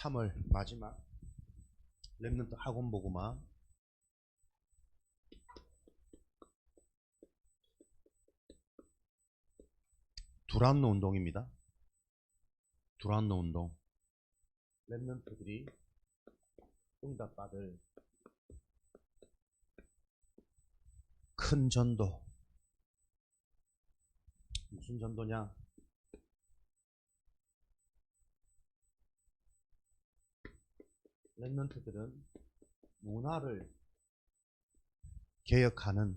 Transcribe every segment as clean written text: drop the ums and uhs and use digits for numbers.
3월 마지막 랩런트 학원 보고마 두란노 운동입니다. 두란노 운동. 랩런트들이 응답받을 큰 전도. 무슨 전도냐? 랩런트들은 문화를 개혁하는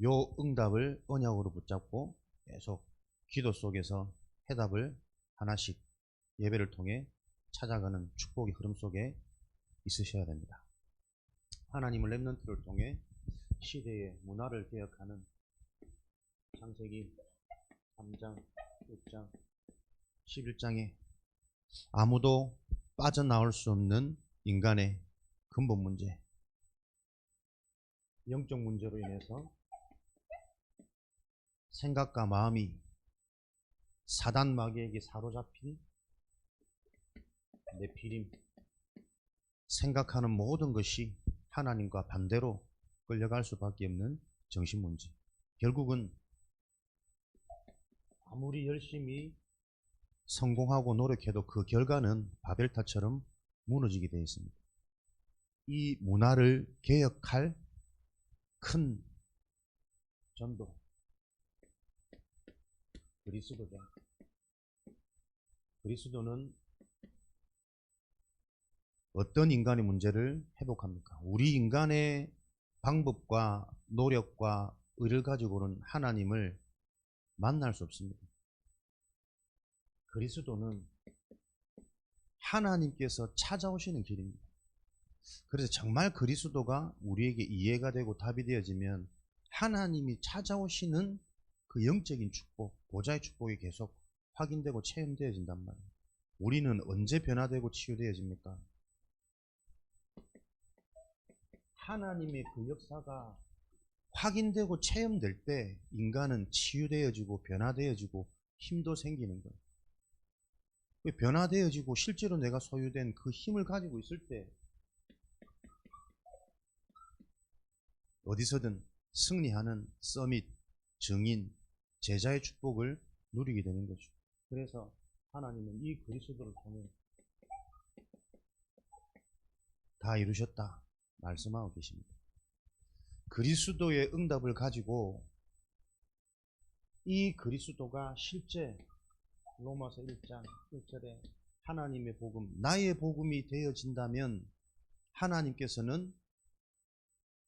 요 응답을 언약으로 붙잡고 계속 기도 속에서 해답을 하나씩 예배를 통해 찾아가는 축복의 흐름 속에 있으셔야 됩니다. 하나님은 랩런트를 통해 시대의 문화를 개혁하는 창세기 3장, 6장, 11장에 아무도 빠져나올 수 없는 인간의 근본 문제, 영적 문제로 인해서 생각과 마음이 사단 마귀에게 사로잡힌 네피림, 생각하는 모든 것이 하나님과 반대로 끌려갈 수밖에 없는 정신 문제. 결국은 아무리 열심히 성공하고 노력해도 그 결과는 바벨탑처럼 무너지게 되어 있습니다. 이 문화를 개혁할 큰 전도, 그리스도죠. 그리스도는 어떤 인간의 문제를 회복합니까? 우리 인간의 방법과 노력과 의를 가지고는 하나님을 만날 수 없습니다. 그리스도는 하나님께서 찾아오시는 길입니다. 그래서 정말 그리스도가 우리에게 이해가 되고 답이 되어지면 하나님이 찾아오시는 그 영적인 축복, 보좌의 축복이 계속 확인되고 체험되어진단 말이에요. 우리는 언제 변화되고 치유되어집니까? 하나님의 그 역사가 확인되고 체험될 때 인간은 치유되어지고 변화되어지고 힘도 생기는 거예요. 변화되어지고 실제로 내가 소유된 그 힘을 가지고 있을 때 어디서든 승리하는 서밋, 증인, 제자의 축복을 누리게 되는 거죠. 그래서 하나님은 이 그리스도를 통해 다 이루셨다 말씀하고 계십니다. 그리스도의 응답을 가지고 이 그리스도가 실제 로마서 1장 1절에 하나님의 복음, 나의 복음이 되어진다면 하나님께서는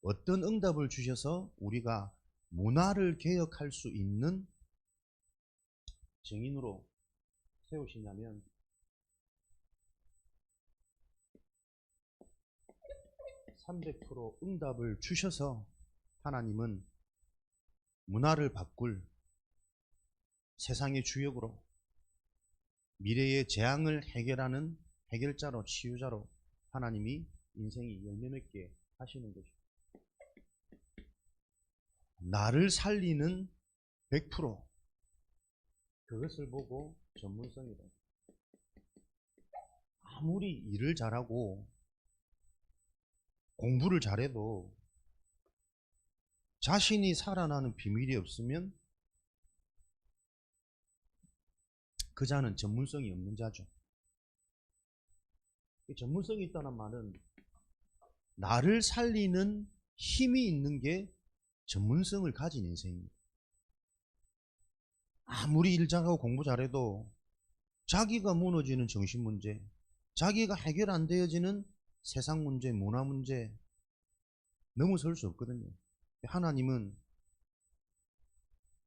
어떤 응답을 주셔서 우리가 문화를 개혁할 수 있는 증인으로 세우시냐면 300% 응답을 주셔서 하나님은 문화를 바꿀 세상의 주역으로 미래의 재앙을 해결하는 해결자로 치유자로 하나님이 인생이 열매 맺게 하시는 것이죠. 나를 살리는 100% 그것을 보고 전문성이다. 아무리 일을 잘하고 공부를 잘해도 자신이 살아나는 비밀이 없으면 그 자는 전문성이 없는 자죠. 전문성이 있다는 말은 나를 살리는 힘이 있는 게 전문성을 가진 인생입니다. 아무리 일 잘하고 공부 잘해도 자기가 무너지는 정신 문제, 자기가 해결 안 되어지는 세상 문제, 문화 문제 넘어설 수 없거든요. 하나님은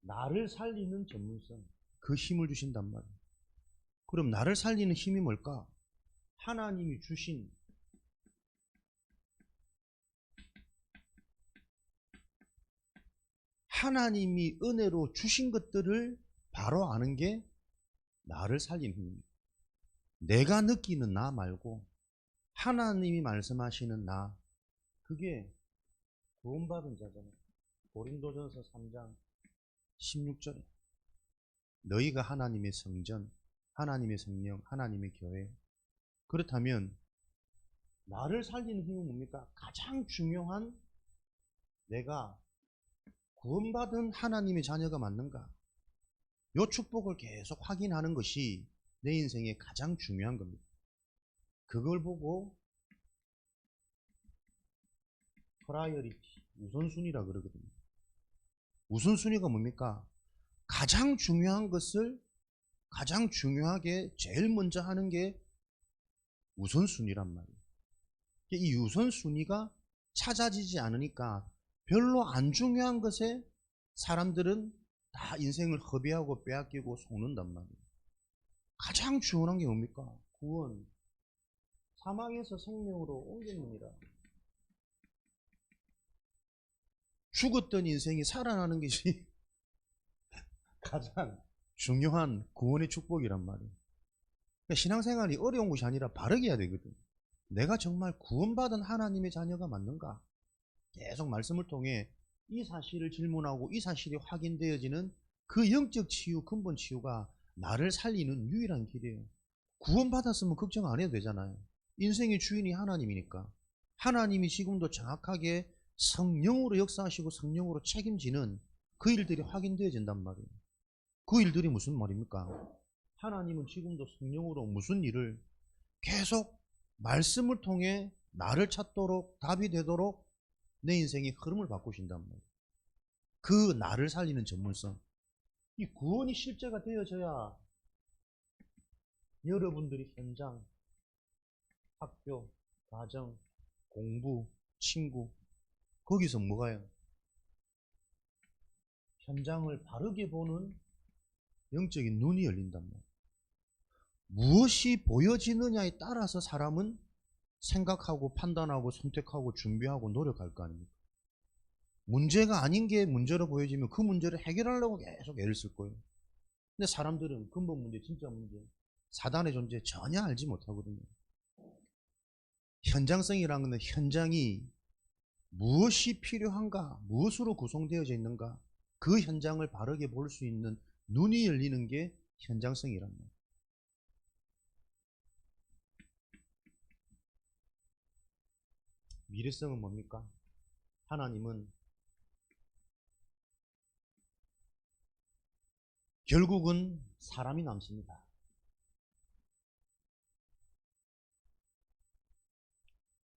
나를 살리는 전문성, 그 힘을 주신단 말이에요. 그럼 나를 살리는 힘이 뭘까? 하나님이 주신 하나님이 은혜로 주신 것들을 바로 아는 게 나를 살리는 힘입니다. 내가 느끼는 나 말고 하나님이 말씀하시는 나, 그게 구원받은 자잖아요. 고린도전서 3장 16절에 너희가 하나님의 성전, 하나님의 성령, 하나님의 교회, 그렇다면 나를 살리는 힘은 뭡니까? 가장 중요한 내가 구원받은 하나님의 자녀가 맞는가? 요 축복을 계속 확인하는 것이 내 인생의 가장 중요한 겁니다. 그걸 보고 프라이어리티, 우선순위라 그러거든요. 우선순위가 뭡니까? 가장 중요한 것을 가장 중요하게 제일 먼저 하는 게 우선순위란 말이에요. 이 우선순위가 찾아지지 않으니까 별로 안 중요한 것에 사람들은 다 인생을 허비하고 빼앗기고 속는단 말이에요. 가장 중요한 게 뭡니까? 구원. 사망에서 생명으로 옮기느니라. 죽었던 인생이 살아나는 것이 가장 중요한 구원의 축복이란 말이에요. 그러니까 신앙생활이 어려운 것이 아니라 바르게 해야 되거든. 내가 정말 구원받은 하나님의 자녀가 맞는가? 계속 말씀을 통해 이 사실을 질문하고 이 사실이 확인되어지는 그 영적 치유, 근본 치유가 나를 살리는 유일한 길이에요. 구원받았으면 걱정 안 해도 되잖아요. 인생의 주인이 하나님이니까. 하나님이 지금도 정확하게 성령으로 역사하시고 성령으로 책임지는 그 일들이 확인되어진단 말이에요. 그 일들이 무슨 말입니까? 하나님은 지금도 성령으로 무슨 일을 계속 말씀을 통해 나를 찾도록 답이 되도록 내 인생의 흐름을 바꾸신단 말이에요. 그 나를 살리는 전문성. 이 구원이 실제가 되어져야 여러분들이 현장, 학교, 가정, 공부, 친구 거기서 뭐가요? 현장을 바르게 보는 영적인 눈이 열린단 말이에요. 무엇이 보여지느냐에 따라서 사람은 생각하고 판단하고 선택하고 준비하고 노력할 거 아닙니까? 문제가 아닌 게 문제로 보여지면 그 문제를 해결하려고 계속 애를 쓸 거예요. 근데 사람들은 근본 문제, 진짜 문제, 사단의 존재 전혀 알지 못하거든요. 현장성이라는 건 현장이 무엇이 필요한가, 무엇으로 구성되어져 있는가, 그 현장을 바르게 볼 수 있는 눈이 열리는 게 현장성이란 말이에요. 미래성은 뭡니까? 하나님은 결국은 사람이 남습니다.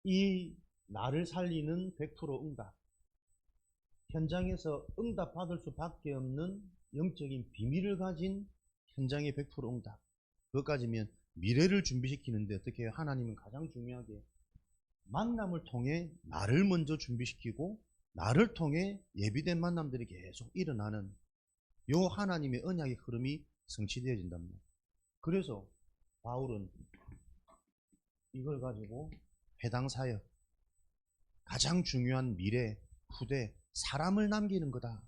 이 나를 살리는 100% 응답. 현장에서 응답 받을 수밖에 없는 영적인 비밀을 가진 현장의 100% 응답. 그것까지면 미래를 준비시키는데 어떻게 해요? 하나님은 가장 중요하게 만남을 통해 나를 먼저 준비시키고 나를 통해 예비된 만남들이 계속 일어나는 요 하나님의 언약의 흐름이 성취되어진단 말이에요. 그래서 바울은 이걸 가지고 해당 사역, 가장 중요한 미래, 후대, 사람을 남기는 거다.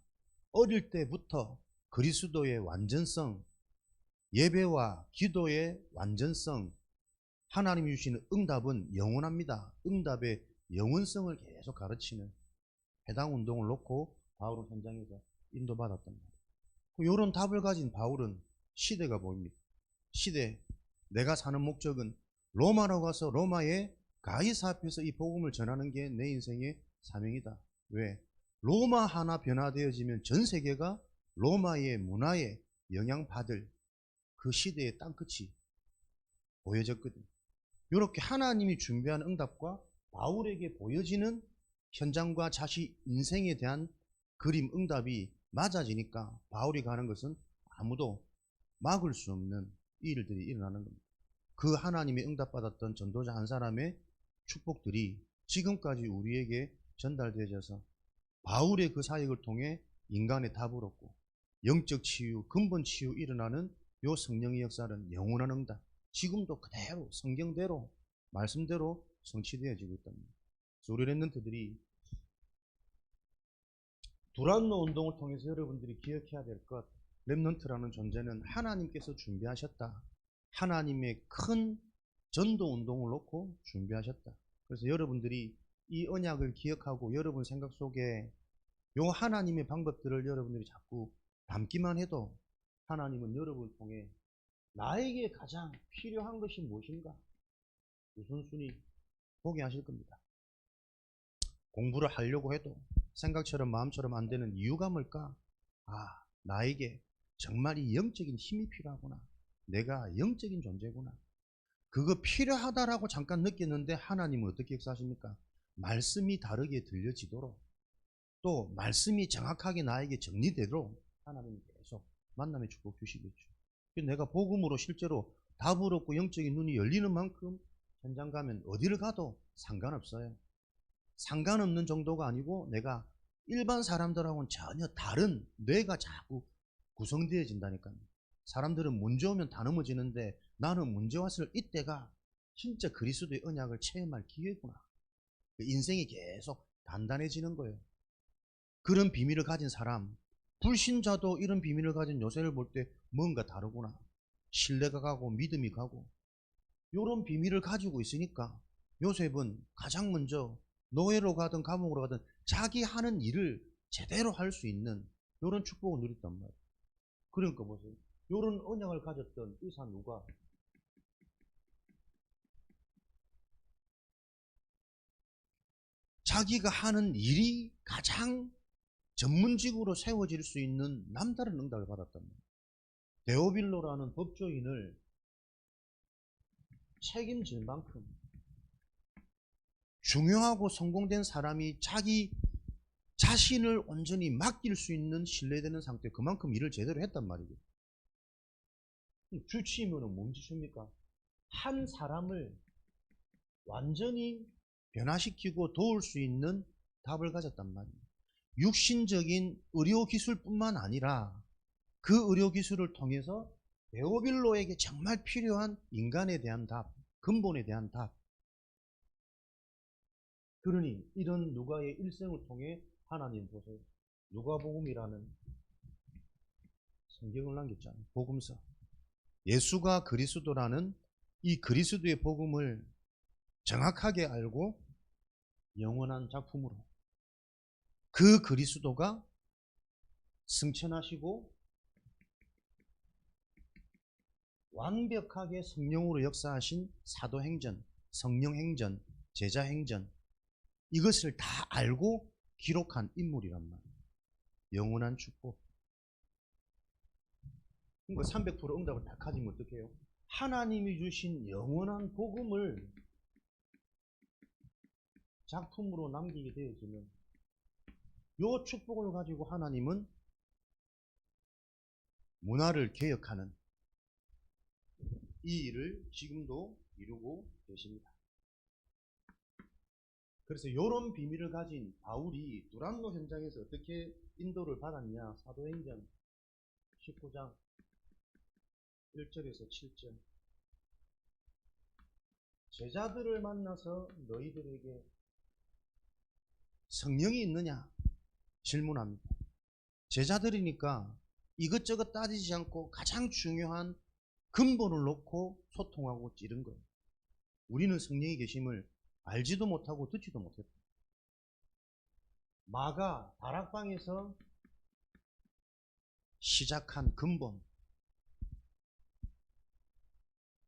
어릴 때부터 그리스도의 완전성, 예배와 기도의 완전성, 하나님이 주시는 응답은 영원합니다. 응답의 영원성을 계속 가르치는 해당 운동을 놓고 바울은 현장에서 인도받았단 말이에요. 이런 답을 가진 바울은 시대가 보입니다. 시대, 내가 사는 목적은 로마로 가서 로마의 가이사 앞에서 이 복음을 전하는 게 내 인생의 사명이다. 왜? 로마 하나 변화되어지면 전 세계가 로마의 문화에 영향받을 그 시대의 땅끝이 보여졌거든. 이렇게 하나님이 준비한 응답과 바울에게 보여지는 현장과 자신 인생에 대한 그림 응답이 맞아지니까 바울이 가는 것은 아무도 막을 수 없는 일들이 일어나는 겁니다. 그 하나님의 응답받았던 전도자 한 사람의 축복들이 지금까지 우리에게 전달되어져서 바울의 그 사역을 통해 인간의 답을 얻고 영적 치유, 근본 치유 일어나는 요 성령의 역사는 영원한 응답, 지금도 그대로 성경대로 말씀대로 성취되어지고 있답니다. 그래서 우리 랩런트들이 두란노 운동을 통해서 여러분들이 기억해야 될 것, 랩런트라는 존재는 하나님께서 준비하셨다. 하나님의 큰 전도 운동을 놓고 준비하셨다. 그래서 여러분들이 이 언약을 기억하고 여러분 생각 속에 요 하나님의 방법들을 여러분들이 자꾸 담기만 해도 하나님은 여러분을 통해 나에게 가장 필요한 것이 무엇인가? 우선순위 포기하실 겁니다. 공부를 하려고 해도 생각처럼 마음처럼 안 되는 이유가 뭘까? 아, 나에게 정말 이 영적인 힘이 필요하구나. 내가 영적인 존재구나. 그거 필요하다라고 잠깐 느꼈는데 하나님은 어떻게 역사하십니까? 말씀이 다르게 들려지도록, 또 말씀이 정확하게 나에게 정리되도록 하나님이 계속 만남의 축복 주시겠죠. 내가 복음으로 실제로 답을 얻고 영적인 눈이 열리는 만큼 현장 가면 어디를 가도 상관없어요. 상관없는 정도가 아니고 내가 일반 사람들하고는 전혀 다른 뇌가 자꾸 구성되어진다니까요. 사람들은 문제 오면 다 넘어지는데 나는 문제 왔을 이때가 진짜 그리스도의 언약을 체험할 기회구나. 인생이 계속 단단해지는 거예요. 그런 비밀을 가진 사람, 불신자도 이런 비밀을 가진 요셉을 볼 때 뭔가 다르구나. 신뢰가 가고 믿음이 가고, 이런 비밀을 가지고 있으니까 요셉은 가장 먼저 노예로 가든 감옥으로 가든 자기 하는 일을 제대로 할 수 있는 이런 축복을 누렸단 말이에요. 그러니까 보세요. 이런 언약을 가졌던 의사 누가 자기가 하는 일이 가장 전문직으로 세워질 수 있는 남다른 응답을 받았단 말이에요. 데오빌로라는 법조인을 책임질 만큼 중요하고 성공된 사람이 자기 자신을 온전히 맡길 수 있는 신뢰되는 상태, 그만큼 일을 제대로 했단 말이죠. 주치의면은 뭔 짓입니까? 한 사람을 완전히 변화시키고 도울 수 있는 답을 가졌단 말이에요. 육신적인 의료기술뿐만 아니라 그 의료기술을 통해서 데오빌로에게 정말 필요한 인간에 대한 답, 근본에 대한 답. 그러니 이런 누가의 일생을 통해 하나님 보세요. 누가복음이라는 성경을 남겼잖아요. 복음서. 예수가 그리스도라는 이 그리스도의 복음을 정확하게 알고 영원한 작품으로 그 그리스도가 승천하시고 완벽하게 성령으로 역사하신 사도행전, 성령행전, 제자행전, 이것을 다 알고 기록한 인물이란 말이에요. 영원한 축복. 그러니까 300% 응답을 다 가지면 어떡해요? 하나님이 주신 영원한 복음을 작품으로 남기게 되어지면 이 축복을 가지고 하나님은 문화를 개혁하는 이 일을 지금도 이루고 계십니다. 그래서 이런 비밀을 가진 바울이 두란노 현장에서 어떻게 인도를 받았냐? 사도행전 19장 1절에서 7절. 제자들을 만나서 너희들에게 성령이 있느냐? 질문합니다. 제자들이니까 이것저것 따지지 않고 가장 중요한 근본을 놓고 소통하고 찌른 거예요. 우리는 성령이 계심을 알지도 못하고 듣지도 못했다. 마가 다락방에서 시작한 근본,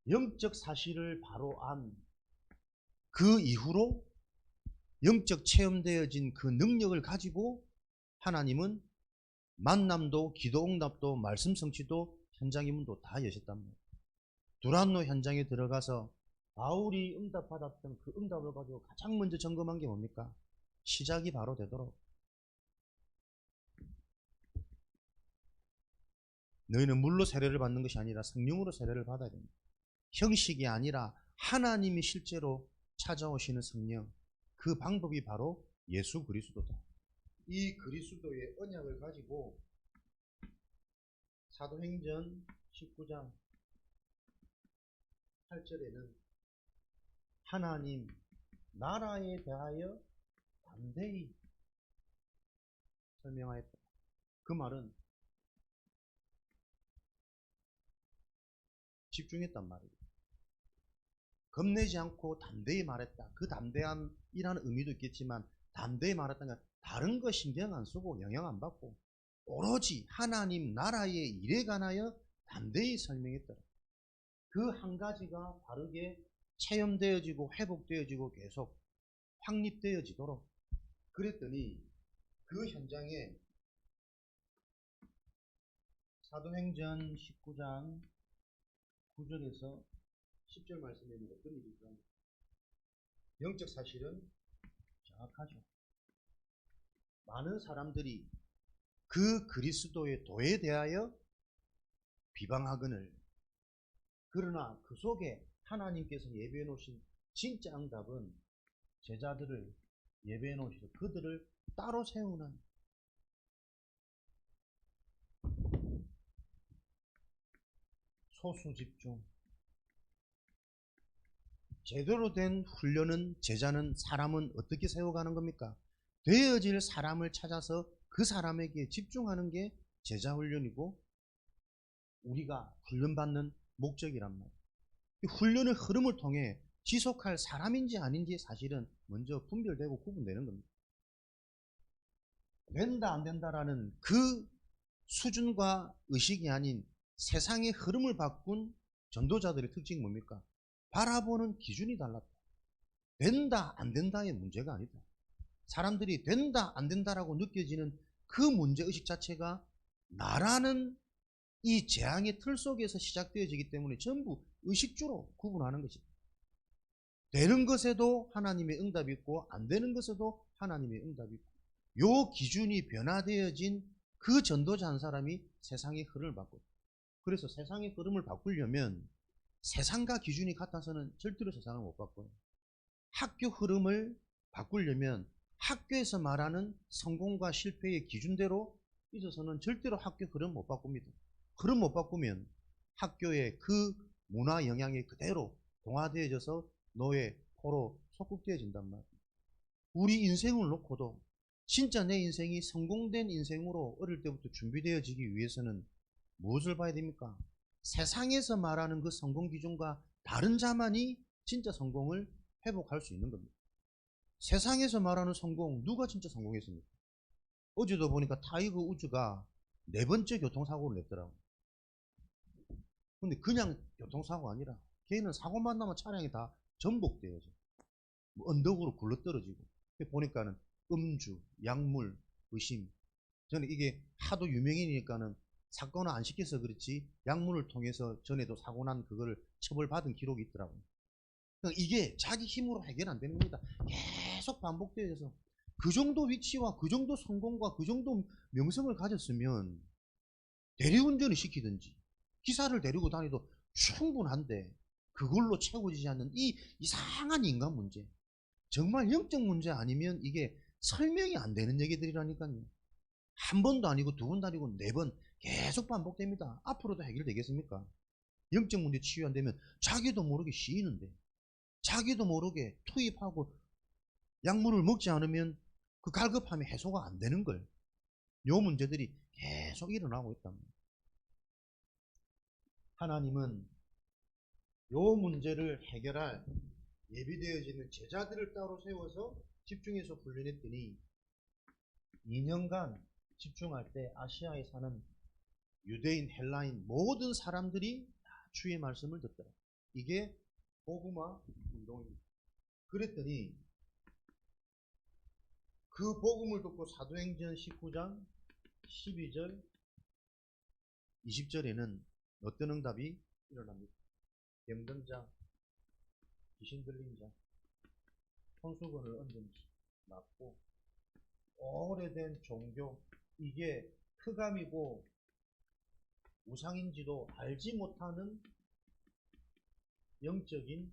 영적 사실을 바로 안 그 이후로 영적 체험되어진 그 능력을 가지고 하나님은 만남도 기도응답도 말씀 성취도 현장 임문도 다 여셨단 말이에요. 두란노 현장에 들어가서 바울이 응답받았던 그 응답을 가지고 가장 먼저 점검한 게 뭡니까? 시작이 바로 되도록 너희는 물로 세례를 받는 것이 아니라 성령으로 세례를 받아야 됩니다. 형식이 아니라 하나님이 실제로 찾아오시는 성령, 그 방법이 바로 예수 그리스도다. 이 그리스도의 언약을 가지고 사도행전 19장 8절에는 하나님 나라에 대하여 담대히 설명하였다. 그 말은 집중했단 말이에요. 겁내지 않고 담대히 말했다. 그 담대함이라는 의미도 있겠지만 담대히 말했다는 건 다른 거 신경 안 쓰고 영향 안 받고 오로지 하나님 나라의 일에 관하여 담대히 설명했더라. 그 한 가지가 바르게 체험되어지고 회복되어지고 계속 확립되어지도록. 그랬더니 그 현장에 사도행전 19장 9절에서 10절 말씀에 있는 어떤 일이 있습니까? 영적 사실은 정확하죠. 많은 사람들이 그 그리스도의 도에 대하여 비방하거늘, 그러나 그 속에 하나님께서 예배해 놓으신 진짜 응답은 제자들을 예배해 놓으셔서 그들을 따로 세우는, 소수 집중, 제대로 된 훈련은, 제자는, 사람은 어떻게 세워가는 겁니까? 되어질 사람을 찾아서 그 사람에게 집중하는 게 제자 훈련이고 우리가 훈련받는 목적이란 말이에요. 이 훈련의 흐름을 통해 지속할 사람인지 아닌지 사실은 먼저 분별되고 구분되는 겁니다. 된다 안 된다라는 그 수준과 의식이 아닌 세상의 흐름을 바꾼 전도자들의 특징이 뭡니까? 바라보는 기준이 달랐다. 된다 안 된다의 문제가 아니다. 사람들이 된다 안 된다라고 느껴지는 그 문제의식 자체가 나라는 이 재앙의 틀 속에서 시작되어지기 때문에 전부 의식주로 구분하는 것이다. 되는 것에도 하나님의 응답이 있고 안 되는 것에도 하나님의 응답이 있고, 요 기준이 변화되어진 그 전도자 한 사람이 세상의 흐름을 바꿔요. 그래서 세상의 흐름을 바꾸려면 세상과 기준이 같아서는 절대로 세상을 못 바꿔요. 학교 흐름을 바꾸려면 학교에서 말하는 성공과 실패의 기준대로 있어서는 절대로 학교 흐름 못 바꿉니다. 흐름 못 바꾸면 학교의 그 문화 영향이 그대로 동화되어져서 노예, 포로, 속국되어진단 말이에요. 우리 인생을 놓고도 진짜 내 인생이 성공된 인생으로 어릴 때부터 준비되어지기 위해서는 무엇을 봐야 됩니까? 세상에서 말하는 그 성공 기준과 다른 자만이 진짜 성공을 회복할 수 있는 겁니다. 세상에서 말하는 성공, 누가 진짜 성공했습니까? 어제도 보니까 타이거 우즈가 4번째 교통사고를 냈더라고요. 근데 그냥 교통사고가 아니라 걔는 사고만 나면 차량이 다 전복되어져. 뭐 언덕으로 굴러떨어지고. 보니까는 음주, 약물, 의심. 저는 이게 하도 유명인이니까는 사건을 안 시켜서 그렇지 약물을 통해서 전에도 사고 난 그거를 처벌받은 기록이 있더라고요. 그러니까 이게 자기 힘으로 해결 안 되는 겁니다. 계속 반복되어서 그 정도 위치와 그 정도 성공과 그 정도 명성을 가졌으면 대리운전을 시키든지 기사를 데리고 다니도 충분한데 그걸로 채워지지 않는 이 이상한 인간 문제, 정말 영적 문제 아니면 이게 설명이 안 되는 얘기들이라니까요. 한 번도 아니고 두 번도 아니고 4번 계속 반복됩니다. 앞으로도 해결되겠습니까? 영적 문제 치유 안 되면 자기도 모르게 쉬이는데, 자기도 모르게 투입하고 약물을 먹지 않으면 그 갈급함이 해소가 안 되는 걸. 요 문제들이 계속 일어나고 있답니다. 하나님은 요 문제를 해결할 예비되어지는 제자들을 따로 세워서 집중해서 훈련했더니 2년간 집중할 때 아시아에 사는 유대인, 헬라인 모든 사람들이 다 주의 말씀을 듣더라. 이게 복음화 운동입니다. 그랬더니 그 복음을 듣고 사도행전 19장 12절 20절에는 어떤 응답이 일어납니다. 병든 자, 귀신 들린 자, 손수건을 얹은 낫고, 오래된 종교, 이게 흑암이고 우상인지도 알지 못하는 영적인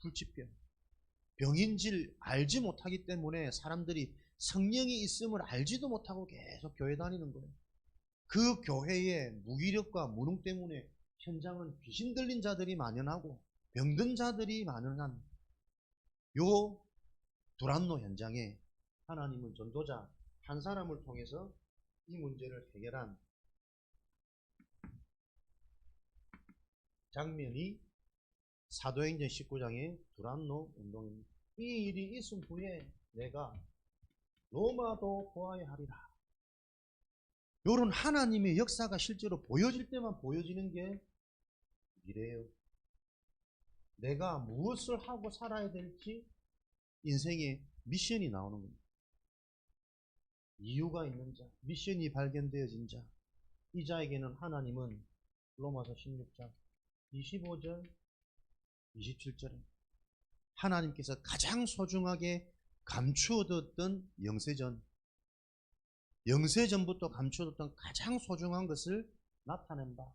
불치병, 병인지를 알지 못하기 때문에 사람들이 성령이 있음을 알지도 못하고 계속 교회 다니는 거예요. 그 교회의 무기력과 무능 때문에 현장은 귀신 들린 자들이 만연하고 병든 자들이 만연한 요 두란노 현장에 하나님은 전도자 한 사람을 통해서 이 문제를 해결한 장면이 사도행전 19장의 두란노 운동입니다. 이 일이 있은 후에 내가 로마도 보아야 하리라. 요런 하나님의 역사가 실제로 보여질 때만 보여지는 게 미래예요. 내가 무엇을 하고 살아야 될지 인생의 미션이 나오는 겁니다. 이유가 있는 자, 미션이 발견되어진 자, 이 자에게는 하나님은 로마서 16장 25절 27절에 하나님께서 가장 소중하게 감추어뒀던 영세전부터 감추어뒀던 가장 소중한 것을 나타낸다.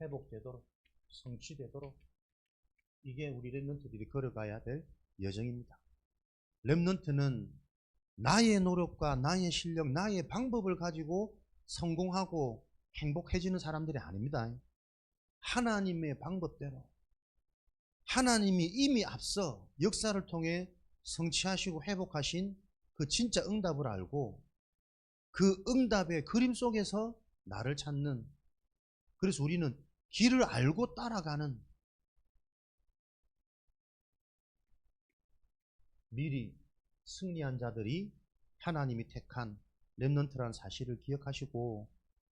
회복되도록, 성취되도록, 이게 우리 렘넌트들이 걸어가야 될 여정입니다. 렘넌트는 나의 노력과 나의 실력, 나의 방법을 가지고 성공하고 행복해지는 사람들이 아닙니다. 하나님의 방법대로, 하나님이 이미 앞서 역사를 통해 성취하시고 회복하신 그 진짜 응답을 알고 그 응답의 그림 속에서 나를 찾는, 그래서 우리는 길을 알고 따라가는, 미리 승리한 자들이 하나님이 택한 렘넌트라는 사실을 기억하시고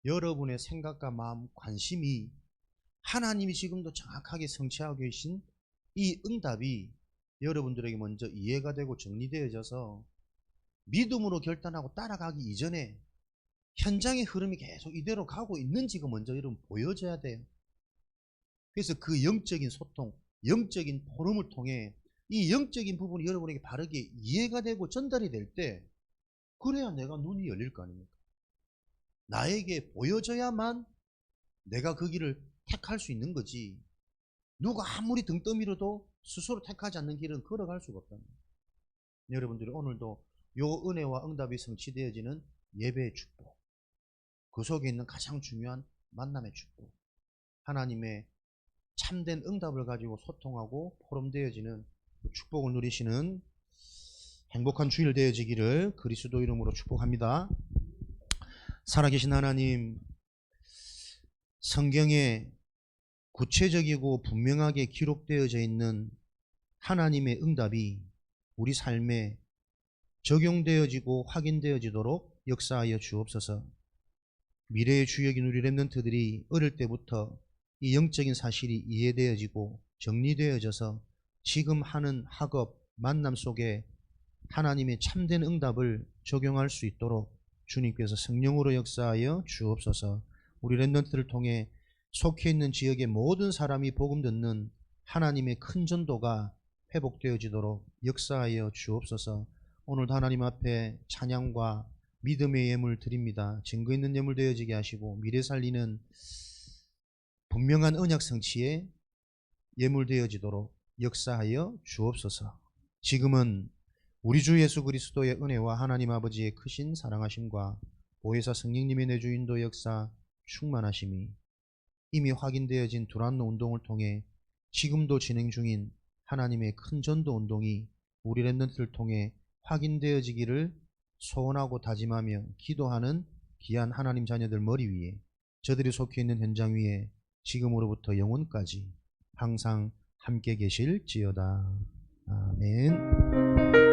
여러분의 생각과 마음, 관심이 하나님이 지금도 정확하게 성취하고 계신 이 응답이 여러분들에게 먼저 이해가 되고 정리되어져서 믿음으로 결단하고 따라가기 이전에 현장의 흐름이 계속 이대로 가고 있는지가 먼저 여러분 보여져야 돼요. 그래서 그 영적인 소통, 영적인 포럼을 통해 이 영적인 부분이 여러분에게 바르게 이해가 되고 전달이 될 때, 그래야 내가 눈이 열릴 거 아닙니까? 나에게 보여져야만 내가 그 길을 택할 수 있는 거지, 누가 아무리 등 떠밀어도 스스로 택하지 않는 길은 걸어갈 수가 없다는 거예요. 여러분들이 오늘도 요 은혜와 응답이 성취되어지는 예배의 축복, 그 속에 있는 가장 중요한 만남의 축복, 하나님의 참된 응답을 가지고 소통하고 포럼되어지는 그 축복을 누리시는 행복한 주일 되어지기를 그리스도 이름으로 축복합니다. 살아계신 하나님, 성경에 구체적이고 분명하게 기록되어져 있는 하나님의 응답이 우리 삶에 적용되어지고 확인되어지도록 역사하여 주옵소서. 미래의 주역인 우리 렘넌트들이 어릴 때부터 이 영적인 사실이 이해되어지고 정리되어져서 지금 하는 학업, 만남 속에 하나님의 참된 응답을 적용할 수 있도록 주님께서 성령으로 역사하여 주옵소서. 우리 렘넌트를 통해 속해 있는 지역의 모든 사람이 복음 듣는 하나님의 큰 전도가 회복되어지도록 역사하여 주옵소서. 오늘도 하나님 앞에 찬양과 믿음의 예물 드립니다. 증거 있는 예물 되어지게 하시고 미래 살리는 분명한 언약 성취에 예물 되어지도록 역사하여 주옵소서. 지금은 우리 주 예수 그리스도의 은혜와 하나님 아버지의 크신 사랑하심과 보혜사 성령님의 내주 인도 역사 충만하심이 이미 확인되어진 두란노 운동을 통해 지금도 진행 중인 하나님의 큰 전도 운동이 우리 렘넌트를 통해 확인되어지기를 소원하고 다짐하며 기도하는 귀한 하나님 자녀들 머리 위에, 저들이 속해 있는 현장 위에 지금으로부터 영원까지 항상 함께 계실지어다. 아멘.